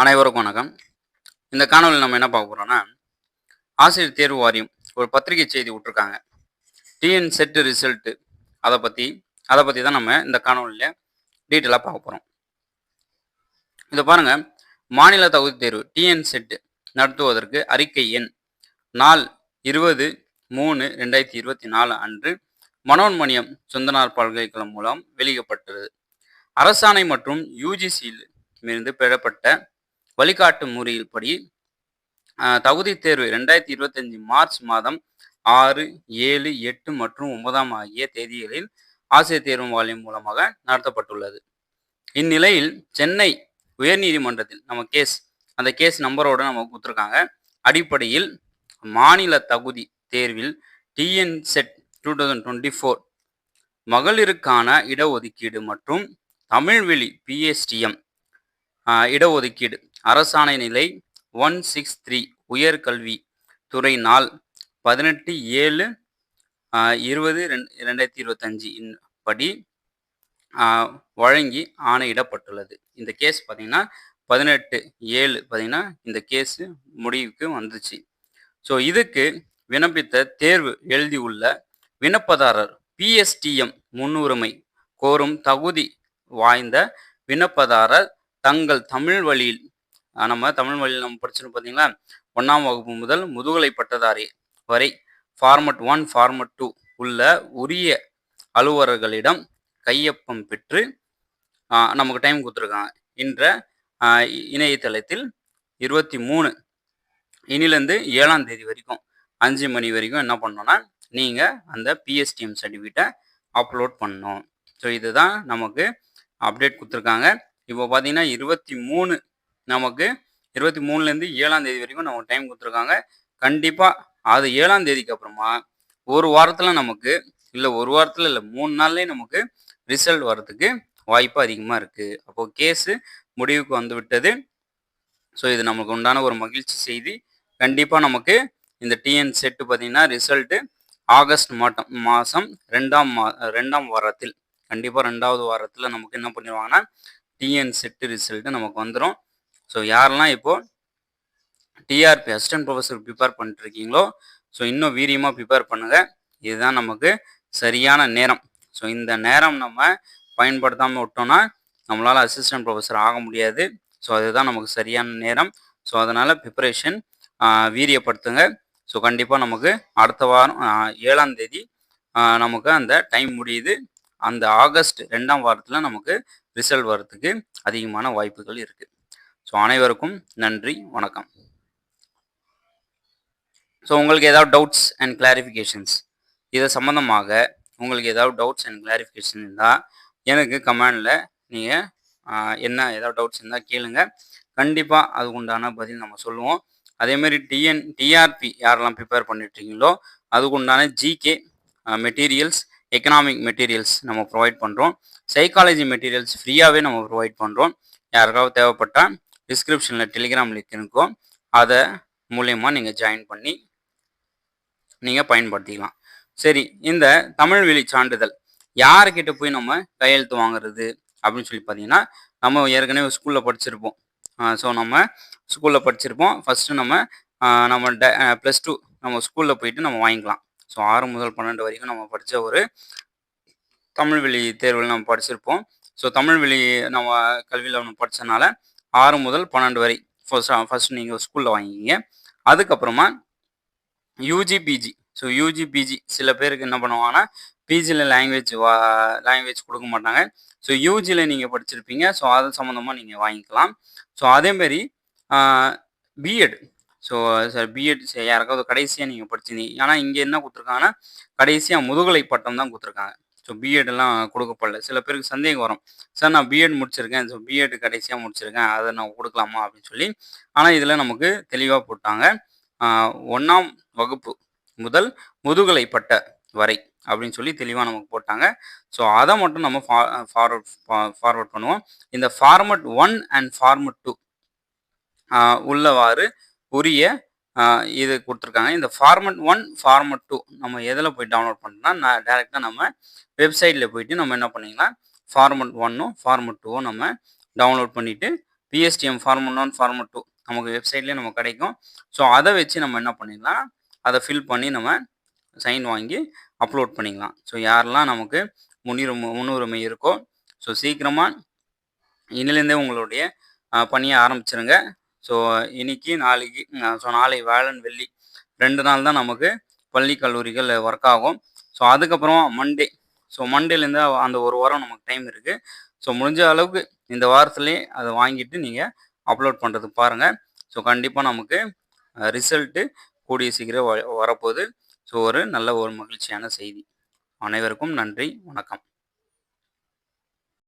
அனைவருக்கும் வணக்கம். இந்த காணொளியில நம்ம என்ன பார்க்க போறோம்னா, ஆசிரியர் தேர்வு வாரியம் ஒரு பத்திரிகை செய்தி விட்டுருக்காங்க. டிஎன் செட் ரிசல்ட் அத பத்தி அத பத்தி தான் நம்ம இந்த காணொளியில டீட்டெயிலா பார்க்க போறோம். இத பாருங்க, மாநில தகுதித் தேர்வு டிஎன் செட் நடத்துவதற்கு அறிக்கை எண் நாள் 20/3/2024 அன்று மனோன்மணியம் சுந்தரனார் பல்கலைக்கழகம் மூலம் வெளியிடப்பட்டது. அரசாணை மற்றும் யுஜிசியில் இருந்து பெறப்பட்ட வழிகாட்டு முறையின்படி தகுதி தேர்வு 2025 மார்ச் மாதம் 6, 7, 8 மற்றும் 9 ஆகிய தேதிகளில் ஆசிரியர் தேர்வு வாரியம் மூலமாக நடத்தப்பட்டுள்ளது. இந்நிலையில் சென்னை உயர்நீதிமன்றத்தில் நம்ம அந்த கேஸ் நம்பரோட நம்ம கொடுத்துருக்காங்க. அடிப்படையில் மாநில தகுதி தேர்வில் டிஎன் செட் 2024 மகளிருக்கான இடஒதுக்கீடு மற்றும் தமிழ்வழி பிஎஸ்டிஎம் இடஒதுக்கீடு அரசாணை நிலை 163 உயர்கல்வி துறை நாள் 18/7/2025 படி வழங்கி ஆணையிடப்பட்டுள்ளது. இந்த கேஸ் பார்த்தீங்கன்னா 18/7 பார்த்தீங்கன்னா இந்த கேஸ் முடிவுக்கு வந்துச்சு. ஸோ இதுக்கு விண்ணப்பித்த தேர்வு எழுதியுள்ள விண்ணப்பதாரர் பிஎஸ்டிஎம் முன்னுரிமை கோரும் தகுதி வாய்ந்த விண்ணப்பதாரர் தங்கள் தமிழ் வழியில் நம்ம படிச்சிருக்கோம் பார்த்தீங்களா, 1ஆம் வகுப்பு முதல் முதுகலை பட்டதாரி வரை ஃபார்மட் 1 ஃபார்மட் 2 உள்ள உரிய அலுவலர்களிடம் கையொப்பம் பெற்று நமக்கு டைம் கொடுத்துருக்காங்க. இன்ற இணையதளத்தில் 23 இனிலேருந்து 7ஆம் தேதி வரைக்கும் 5 மணி வரைக்கும் என்ன பண்ணோன்னா நீங்கள் அந்த பிஎஸ்டிஎம் சர்டிஃபிகேட்டை அப்லோட் பண்ணணும். ஸோ இதுதான் நமக்கு அப்டேட் கொடுத்துருக்காங்க. இப்போ பார்த்தீங்கன்னா 23 நமக்கு 23லேருந்து 7ஆம் தேதி வரைக்கும் நமக்கு டைம் கொடுத்துருக்காங்க. கண்டிப்பாக அது 7ஆம் தேதிக்கு அப்புறமா ஒரு வாரத்தில் நமக்கு இல்லை 3 நாள்லேயே நமக்கு ரிசல்ட் வர்றதுக்கு வாய்ப்பு அதிகமாக இருக்குது. அப்போது கேஸு முடிவுக்கு வந்து விட்டது. ஸோ இது நமக்கு உண்டான ஒரு மகிழ்ச்சி செய்தி. கண்டிப்பாக நமக்கு இந்த டிஎன் செட்டு பார்த்திங்கன்னா ரிசல்ட்டு ஆகஸ்ட் மாதம் 2ஆம் வாரத்தில் கண்டிப்பாக 2வது வாரத்தில் நமக்கு என்ன பண்ணிடுவாங்கன்னா டிஎன் செட்டு ரிசல்ட்டு நமக்கு வந்துடும். ஸோ யாரெல்லாம் இப்போது டிஆர்பி அசிஸ்டன்ட் ப்ரொஃபஸர் ப்ரிப்பேர் பண்ணிட்டுருக்கீங்களோ ஸோ இன்னும் வீரியமாக ப்ரிப்பேர் பண்ணுங்கள். இதுதான் நமக்கு சரியான நேரம். ஸோ இந்த நேரம் நம்ம பயன்படுத்தாமல் விட்டோம்னா நம்மளால் அசிஸ்டன்ட் ப்ரொஃபஸர் ஆக முடியாது. ஸோ அதுதான் நமக்கு சரியான நேரம். ஸோ அதனால் ப்ரிப்பரேஷன் வீரியப்படுத்துங்க. ஸோ கண்டிப்பாக நமக்கு அடுத்த வாரம் 7ஆம் தேதி நமக்கு அந்த டைம் முடியுது. அந்த ஆகஸ்ட் 2ஆம் வாரத்தில் நமக்கு ரிசல்ட் வர்றதுக்கு அதிகமான வாய்ப்புகள் இருக்குது. ஸோ அனைவருக்கும் நன்றி, வணக்கம். ஸோ உங்களுக்கு ஏதாவது டவுட்ஸ் அண்ட் கிளாரிஃபிகேஷன்ஸ் இதை சம்மந்தமாக உங்களுக்கு ஏதாவது டவுட்ஸ் அண்ட் கிளாரிஃபிகேஷன் இருந்தால் எனக்கு கமெண்டில் நீங்கள் ஏதாவது டவுட்ஸ் இருந்தால் கேளுங்க. கண்டிப்பாக அதுக்கு உண்டான பதில் நம்ம சொல்லுவோம். அதேமாதிரி டிஆர்பி யாரெல்லாம் ப்ரிப்பேர் பண்ணிட்டுருக்கீங்களோ அதுக்கு உண்டான ஜிகே மெட்டீரியல்ஸ், எக்கனாமிக் மெட்டீரியல்ஸ் நம்ம ப்ரொவைட் பண்ணுறோம். சைக்காலஜி மெட்டீரியல்ஸ் ஃப்ரீயாகவே நம்ம ப்ரொவைட் பண்ணுறோம். யாருக்காவது தேவைப்பட்டால் டிஸ்கிரிப்ஷனில் டெலிகிராம் லிங்க் இருக்கும். அதை மூலயமா நீங்கள் ஜாயின் பண்ணி நீங்கள் பயன்படுத்திக்கலாம். சரி, இந்த தமிழ் வழி சான்றிதழ் யார்கிட்ட போய் நம்ம கையெழுத்து வாங்குறது அப்படின்னு சொல்லி பார்த்தீங்கன்னா, நம்ம ஏற்கனவே ஸ்கூலில் படிச்சிருப்போம். ஸோ நம்ம ஸ்கூலில் படிச்சிருப்போம். ஃபஸ்ட்டு நம்ம +2 நம்ம ஸ்கூலில் போயிட்டு நம்ம வாங்கிக்கலாம். ஸோ 6 முதல் 12 வரைக்கும் நம்ம படித்த ஒரு தமிழ் வழி தேர்வில் நம்ம படிச்சிருப்போம். ஸோ தமிழ் வழி நம்ம கல்வியில் நம்ம படித்தனால 6 முதல் 12 வரை ஃபஸ்ட்டு நீங்கள் ஸ்கூலில் வாங்கிக்கிங்க. அதுக்கப்புறமா யூஜிபிஜி. ஸோ யூஜிபிஜி சில பேருக்கு என்ன பண்ணுவாங்கன்னா பிஜியில் லாங்குவேஜ் கொடுக்க மாட்டாங்க. ஸோ யூஜியில் நீங்கள் படிச்சிருப்பீங்க. ஸோ அது சம்மந்தமாக நீங்கள் வாங்கிக்கலாம். ஸோ அதேமாரி பிஎட். ஸோ சார் பிஎட் யாருக்காவது கடைசியாக நீங்கள் படிச்சிருந்தீங்க. ஆனால் இங்கே என்ன கொடுத்துருக்காங்கன்னா கடைசியாக முதுகலை பட்டம் தான் கொடுத்துருக்காங்க. ஸோ பிஎட்லாம் கொடுக்கப்படல. சில பேருக்கு சந்தேகம் வரும், சார் நான் பிஎட் முடிச்சிருக்கேன், ஸோ பிஎட் கடைசியாக முடிச்சிருக்கேன், அதை நான் கொடுக்கலாமா அப்படின்னு சொல்லி. ஆனால் இதில் நமக்கு தெளிவாக போட்டாங்க 1ஆம் வகுப்பு முதல் முதுகலை பட்ட வரை அப்படின்னு சொல்லி தெளிவாக நமக்கு போட்டாங்க. ஸோ அதை மட்டும் நம்ம ஃபார்வர்ட் பண்ணுவோம். இந்த ஃபார்மட் 1 அண்ட் ஃபார்மட் 2 உள்ளவாறு உரிய இது கொடுத்துருக்காங்க. இந்த ஃபார்மட் 1 ஃபார்மட் 2 நம்ம எதில் போய் டவுன்லோட் பண்ணோம்னா டேரெக்டாக நம்ம வெப்சைட்டில் போயிட்டு நம்ம என்ன பண்ணிக்கலாம், ஃபார்மட் 1ம் ஃபார்மட் 2ம் நம்ம டவுன்லோட் பண்ணிவிட்டு பிஎஸ்டிஎம் ஃபார்மட் 1 ஃபார்மட் 2 நமக்கு வெப்சைட்லேயே நமக்கு கிடைக்கும். ஸோ அதை வச்சு நம்ம என்ன பண்ணிடலாம், அதை ஃபில் பண்ணி நம்ம சைன் வாங்கி அப்லோட் பண்ணிக்கலாம். ஸோ யாரெல்லாம் நமக்கு முன்னுரிமை இருக்கோ ஸோ சீக்கிரமாக இன்னிலேருந்தே உங்களுடைய பணியை ஆரம்பிச்சிருங்க. ஸோ இன்னைக்கு நாளைக்கு ஸோ நாளை வியாழன் வெள்ளி 2 நாள் தான் நமக்கு பள்ளி கல்லூரிகள் ஒர்க் ஆகும். ஸோ அதுக்கப்புறம் மண்டே, ஸோ மண்டேலேருந்து அந்த ஒரு வாரம் நமக்கு டைம் இருக்குது. ஸோ முடிஞ்ச அளவுக்கு இந்த வாரத்துலேயே அதை வாங்கிட்டு நீங்கள் அப்லோட் பண்ணுறதுக்கு பாருங்கள். ஸோ கண்டிப்பாக நமக்கு ரிசல்ட்டு கூடிய சீக்கிரம் வரப்போகுது. ஸோ ஒரு நல்ல ஒரு மகிழ்ச்சியான செய்தி. அனைவருக்கும் நன்றி, வணக்கம்.